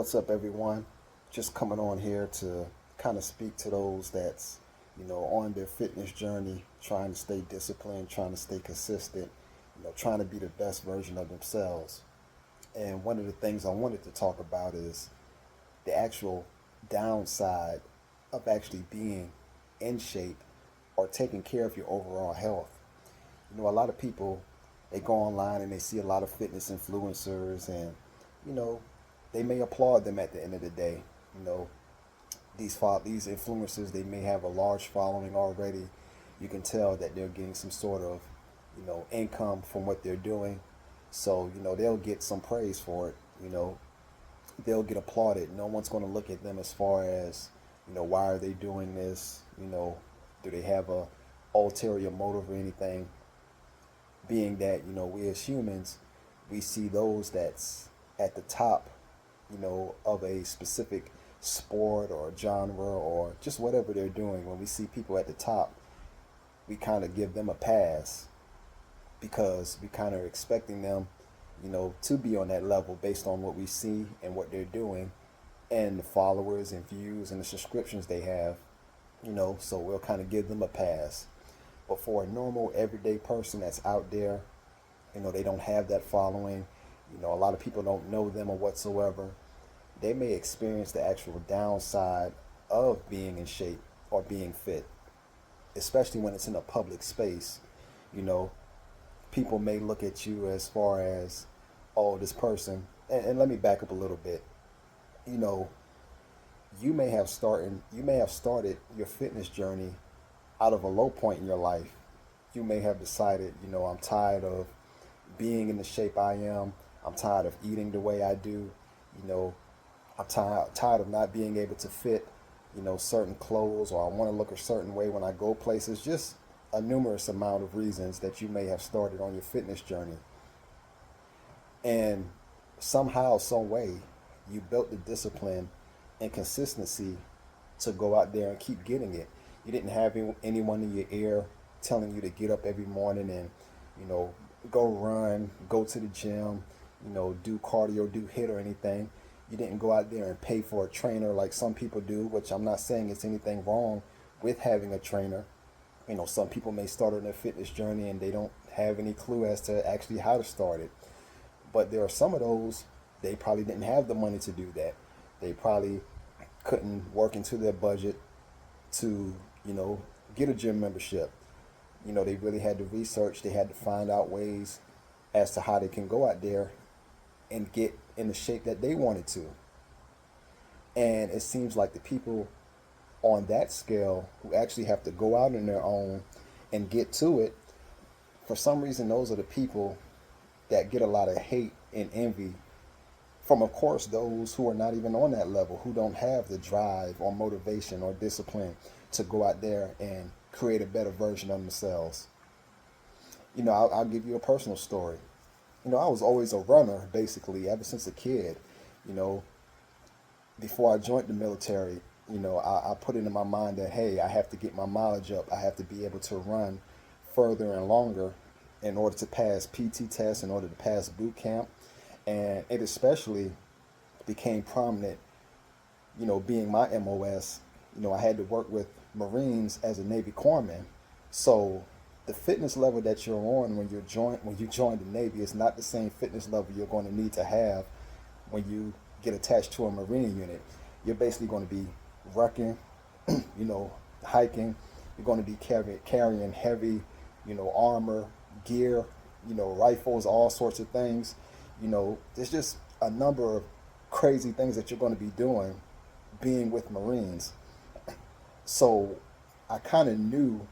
What's up, everyone? Just coming on here to kind of speak to those that's, on their fitness journey, trying to stay disciplined, trying to stay consistent, trying to be the best version of themselves. And one of the things I wanted to talk about is the actual downside of actually being in shape or taking care of your overall health. A lot of people, they go online and they see a lot of fitness influencers, and you know they may applaud them at the end of the day. you know these influencers, they may have a large following already. You can tell that they're getting some sort of income from what they're doing, so they'll get some praise for it. They'll get applauded. No one's going to look at them as far as, why are they doing this? Do they have a ulterior motive or anything? Being that we as humans, we see those that's at the top of a specific sport or genre or just whatever they're doing. When we see people at the top, we kind of give them a pass because we kind of expecting them to be on that level based on what we see and what they're doing and the followers and views and the subscriptions they have. So we'll kind of give them a pass. But for a normal everyday person that's out there, they don't have that following. A lot of people don't know them or whatsoever. They may experience the actual downside of being in shape or being fit, especially when it's in a public space. You know, People may look at you as far as, oh, this person. And let me back up a little bit. You know, you may have started your fitness journey out of a low point in your life. You may have decided, I'm tired of being in the shape I am. I'm tired of eating the way I do. You know, I'm tired of not being able to fit, certain clothes, or I want to look a certain way when I go places. Just a numerous amount of reasons that you may have started on your fitness journey. And somehow, some way, you built the discipline and consistency to go out there and keep getting it. You didn't have anyone in your ear telling you to get up every morning and, you know, go run, go to the gym, do cardio, do hit or anything. You didn't go out there and pay for a trainer like some people do, which I'm not saying it's anything wrong with having a trainer. Some people may start on their fitness journey and they don't have any clue as to actually how to start it. But there are some of those, they probably didn't have the money to do that. They probably couldn't work into their budget to, get a gym membership. They really had to research, they had to find out ways as to how they can go out there and get in the shape that they wanted to. And it seems like the people on that scale who actually have to go out on their own and get to it, for some reason, those are the people that get a lot of hate and envy from, of course, those who are not even on that level, who don't have the drive or motivation or discipline to go out there and create a better version of themselves. I'll give you a personal story. I was always a runner, basically, ever since a kid. You know, Before I joined the military, I put it in my mind that, hey, I have to get my mileage up. I have to be able to run further and longer in order to pass PT tests, in order to pass boot camp. And it especially became prominent, being my MOS. I had to work with Marines as a Navy corpsman. So the fitness level that you're on when you join the Navy is not the same fitness level you're going to need to have when you get attached to a Marine unit. You're basically going to be rucking, hiking. You're going to be carrying heavy, armor, gear, rifles, all sorts of things. There's just a number of crazy things that you're going to be doing being with Marines. So I kind of knew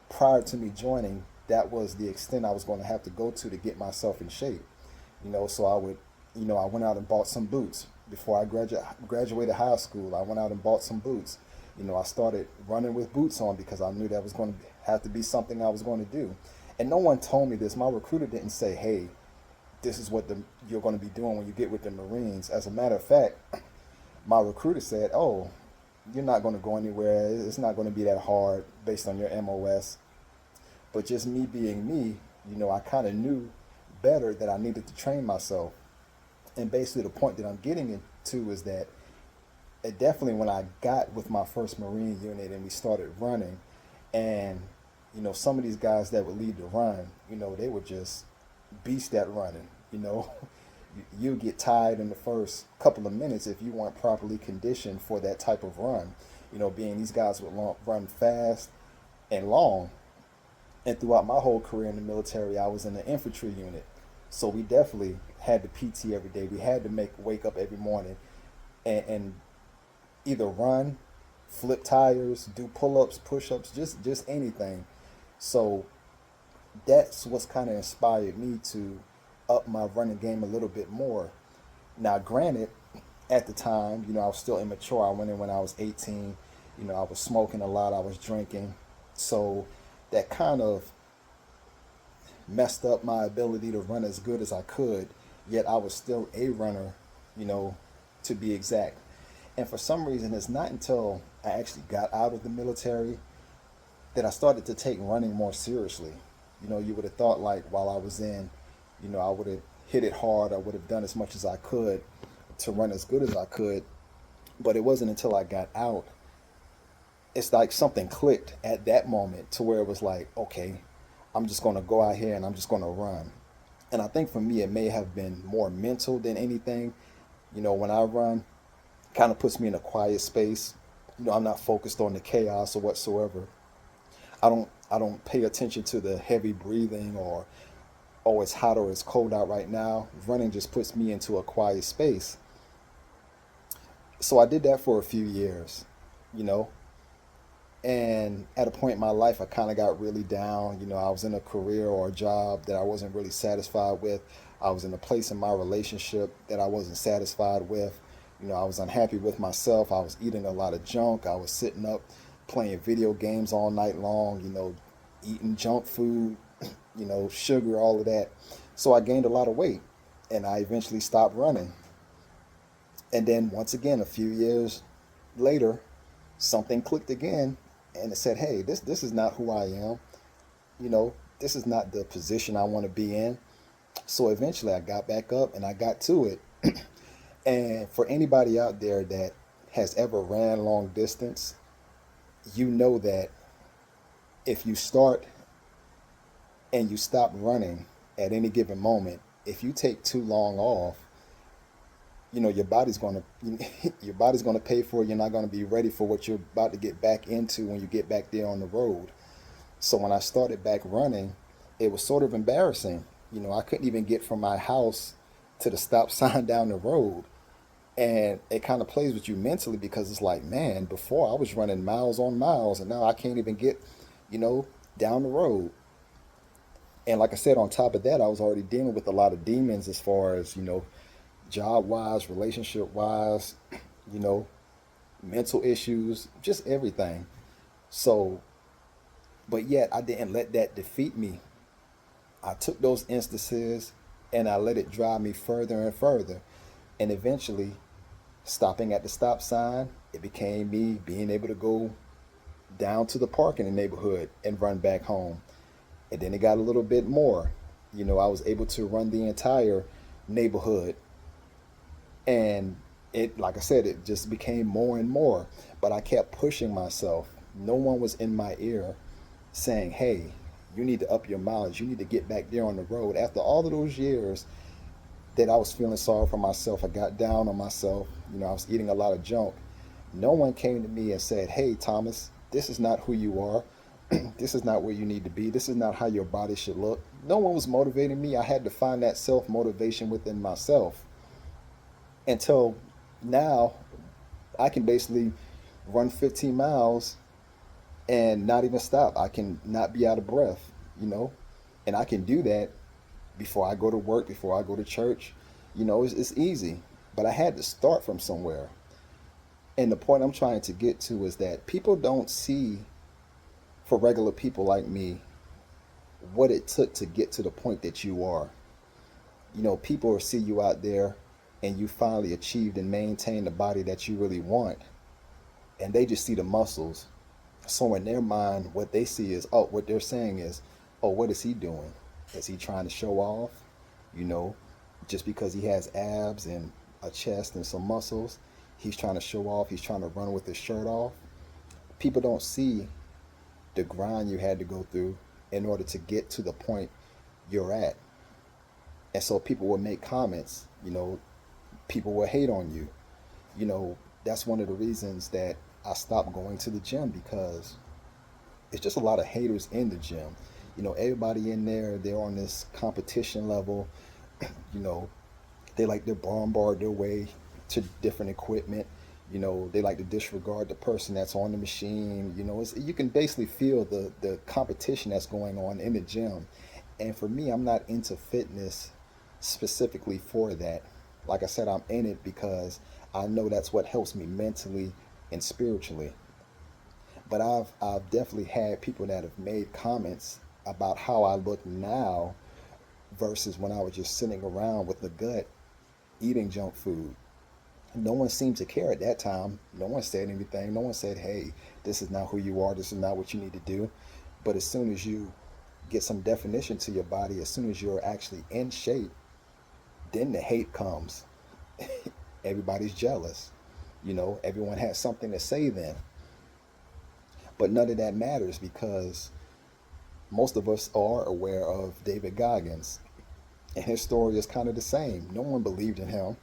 prior to me joining that was the extent I was going to have to go to get myself in shape. So I went out and bought some boots. Before I graduated high school, I went out and bought some boots. I started running with boots on because I knew that was going to have to be something I was going to do. And no one told me this. My recruiter didn't say, hey, this is what you're going to be doing when you get with the Marines. As a matter of fact, my recruiter said, oh, you're not going to go anywhere. It's not going to be that hard based on your MOS. But just me being me, I kind of knew better that I needed to train myself. And basically the point that I'm getting too is that it definitely, when I got with my first Marine unit and we started running, and some of these guys that would lead the run, they were just beasts at running. You get tired in the first couple of minutes if you weren't properly conditioned for that type of run. Being these guys would run fast and long. And throughout my whole career in the military, I was in the infantry unit. So we definitely had the PT every day. We had to wake up every morning and either run, flip tires, do pull-ups, push-ups, just anything. So that's what's kind of inspired me to up my running game a little bit more. Now, granted, at the time, I was still immature. I went in when I was 18. I was smoking a lot. I was drinking. So that kind of messed up my ability to run as good as I could. Yet I was still a runner, you know, to be exact. And for some reason, it's not until I actually got out of the military that I started to take running more seriously. You would have thought like while I was in, I would have hit it hard. I would have done as much as I could to run as good as I could. But it wasn't until I got out, it's like something clicked at that moment to where it was like, okay, I'm just going to go out here and I'm just going to run. And I think for me, it may have been more mental than anything. When I run, kind of puts me in a quiet space. I'm not focused on the chaos or whatsoever. I don't pay attention to the heavy breathing or oh it's hot or it's cold out right now. Running just puts me into a quiet space. So I did that for a few years, you know, and at a point in my life I kind of got really down. I was in a career or a job that I wasn't really satisfied with. I was in a place in my relationship that I wasn't satisfied with. I was unhappy with myself. I was eating a lot of junk. I was sitting up playing video games all night long, eating junk food, sugar, all of that. So I gained a lot of weight and I eventually stopped running. And then once again, a few years later, something clicked again and it said, hey, this is not who I am. This is not the position I want to be in. So eventually I got back up and I got to it. And for anybody out there that has ever ran long distance, you know that if you start and you stop running at any given moment, if you take too long off, your body's going to your body's going to pay for it. You're not going to be ready for what you're about to get back into when you get back there on the road. So when I started back running, it was sort of embarrassing. I couldn't even get from my house to the stop sign down the road. And it kind of plays with you mentally because it's like, man, before I was running miles on miles and now I can't even get, you know, down the road. And like I said, on top of that, I was already dealing with a lot of demons as far as, job wise, relationship wise, you know, mental issues, just everything. So, but yet I didn't let that defeat me. I took those instances and I let it drive me further and further. And eventually, stopping at the stop sign, it became me being able to go down to the park in the neighborhood and run back home. And then it got a little bit more. I was able to run the entire neighborhood. And it, like I said, it just became more and more. But I kept pushing myself. No one was in my ear saying, hey, you need to up your mileage. You need to get back there on the road. After all of those years that I was feeling sorry for myself, I got down on myself. I was eating a lot of junk. No one came to me and said, hey, Thomas, this is not who you are. This is not where you need to be. This is not how your body should look. No one was motivating me. I had to find that self motivation within myself until now. I can basically run 15 miles and not even stop. I can not be out of breath, and I can do that before I go to work, before I go to church. It's easy, but I had to start from somewhere. And the point I'm trying to get to is that people don't see, for regular people like me, what it took to get to the point that you are. People will see you out there and you finally achieved and maintained the body that you really want, and they just see the muscles. So in their mind, what they see is, oh, what they're saying is, oh, what is he doing? Is he trying to show off? You know, just because he has abs and a chest and some muscles. He's trying to show off. He's trying to run with his shirt off. People don't see the grind you had to go through in order to get to the point you're at. And so people will make comments, people will hate on you. That's one of the reasons that I stopped going to the gym, because it's just a lot of haters in the gym. Everybody in there, they're on this competition level. you know, they like to bombard their way to different equipment. They like to disregard the person that's on the machine. You can basically feel the competition that's going on in the gym. And for me, I'm not into fitness specifically for that. Like I said, I'm in it because I know that's what helps me mentally and spiritually. But I've definitely had people that have made comments about how I look now versus when I was just sitting around with the gut eating junk food. No one seemed to care at that time. No one said anything. No one said, hey, this is not who you are. This is not what you need to do. But as soon as you get some definition to your body, as soon as you're actually in shape, then the hate comes. Everybody's jealous. Everyone has something to say then. But none of that matters because most of us are aware of David Goggins. And his story is kind of the same. No one believed in him.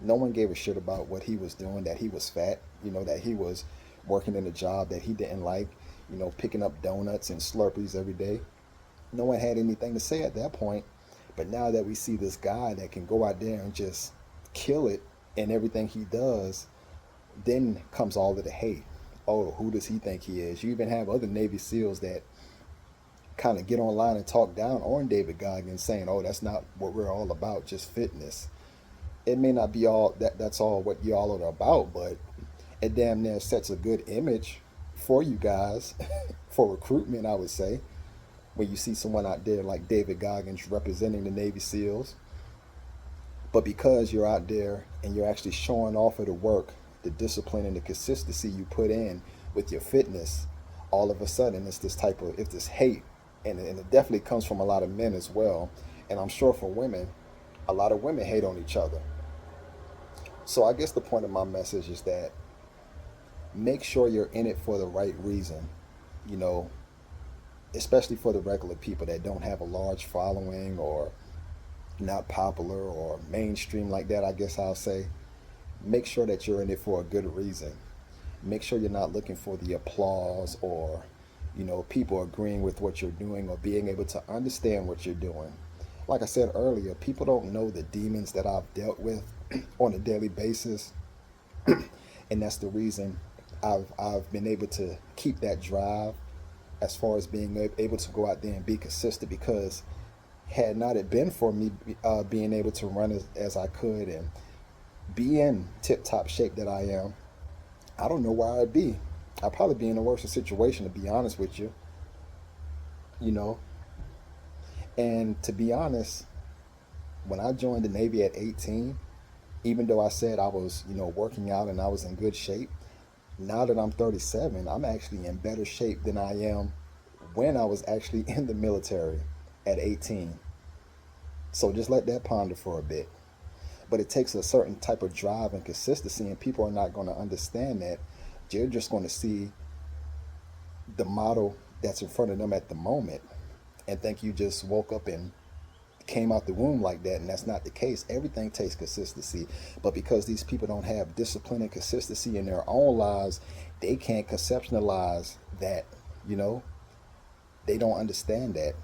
No one gave a shit about what he was doing, that he was fat, that he was working in a job that he didn't like, picking up donuts and Slurpees every day. No one had anything to say at that point. But now that we see this guy that can go out there and just kill it in everything he does, then comes all of the hate. Oh, who does he think he is? You even have other Navy SEALs that kind of get online and talk down on David Goggins, saying, oh, that's not what we're all about, just fitness. It may not be all that's all what y'all are about, but it damn near sets a good image for you guys for recruitment, I would say, when you see someone out there like David Goggins representing the Navy SEALs. But because you're out there and you're actually showing off of the work, the discipline and the consistency you put in with your fitness, all of a sudden it's this hate. And it definitely comes from a lot of men as well. And I'm sure for women, a lot of women hate on each other. So I guess the point of my message is that make sure you're in it for the right reason, you know, especially for the regular people that don't have a large following or not popular or mainstream like that, I guess I'll say. Make sure that you're in it for a good reason. Make sure you're not looking for the applause or, people agreeing with what you're doing or being able to understand what you're doing. Like I said earlier, people don't know the demons that I've dealt with on a daily basis. And that's the reason I've been able to keep that drive as far as being able to go out there and be consistent, because had not it been for me being able to run as I could and be in tip top shape that I am, I don't know where I'd be. I'd probably be in a worse situation, to be honest with you, you know. And to be honest, when I joined the Navy at 18, even though I said I was, working out and I was in good shape, now that I'm 37, I'm actually in better shape than I am when I was actually in the military at 18. So just let that ponder for a bit. But it takes a certain type of drive and consistency, and people are not going to understand that. They're just going to see the model that's in front of them at the moment and think you just woke up and came out the womb like that, and that's not the case. Everything takes consistency, but because these people don't have discipline and consistency in their own lives, they can't conceptualize that. you know they don't understand that,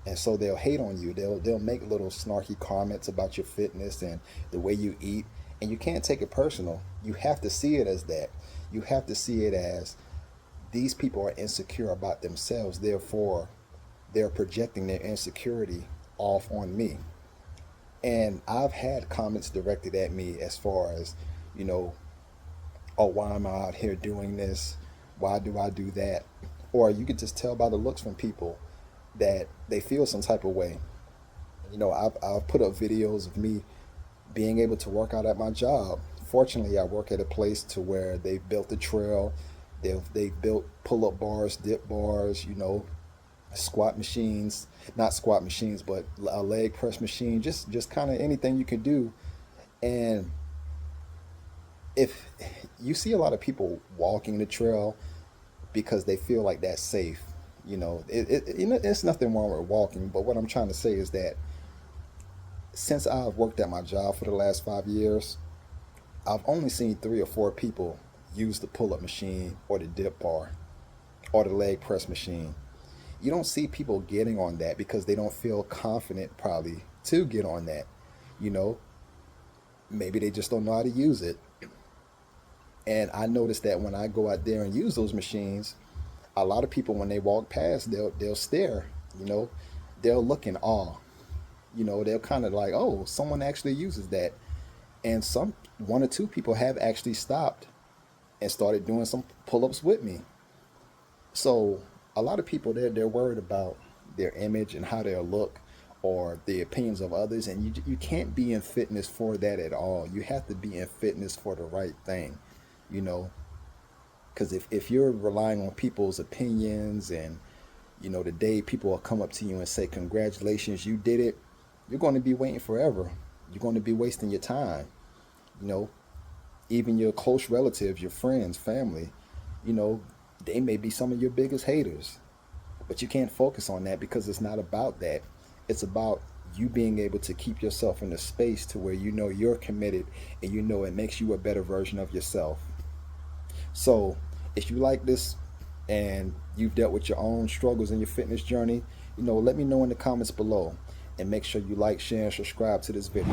and so they'll hate on you. They'll make little snarky comments about your fitness and the way you eat, and you can't take it personal. You have to see it as that. You have to see it as these people are insecure about themselves, therefore they're projecting their insecurity off on me. And I've had comments directed at me as far as, you know, oh, why am I out here doing this? Why do I do that? Or you could just tell by the looks from people that they feel some type of way. I've put up videos of me being able to work out at my job. Fortunately, I work at a place to where they've built a trail. They've built pull-up bars, dip bars, squat machines, not squat machines, but a leg press machine, just kind of anything you can do. And if you see a lot of people walking the trail because they feel like that's safe, it's nothing wrong with walking. But what I'm trying to say is that since I've worked at my job for the last 5 years, I've only seen 3 or 4 people use the pull up machine or the dip bar or the leg press machine. You don't see people getting on that because they don't feel confident, probably, to get on that. You know, maybe they just don't know how to use it. And I noticed that when I go out there and use those machines, a lot of people, when they walk past, they'll stare. You know, they'll look in awe. They'll kind of like, oh, someone actually uses that. And some 1 or 2 people have actually stopped and started doing some pull-ups with me. So a lot of people, they're worried about their image and how they'll look, or the opinions of others, and you can't be in fitness for that at all. You have to be in fitness for the right thing, you know, because if you're relying on people's opinions, and the day people will come up to you and say congratulations, you did it, you're going to be waiting forever. You're going to be wasting your time. you know Even your close relatives, your friends, family, you know they may be some of your biggest haters. But you can't focus on that, because it's not about that. It's about you being able to keep yourself in a space to where you're committed, and it makes you a better version of yourself. So if you like this and you've dealt with your own struggles in your fitness journey, let me know in the comments below. And make sure you like, share, and subscribe to this video.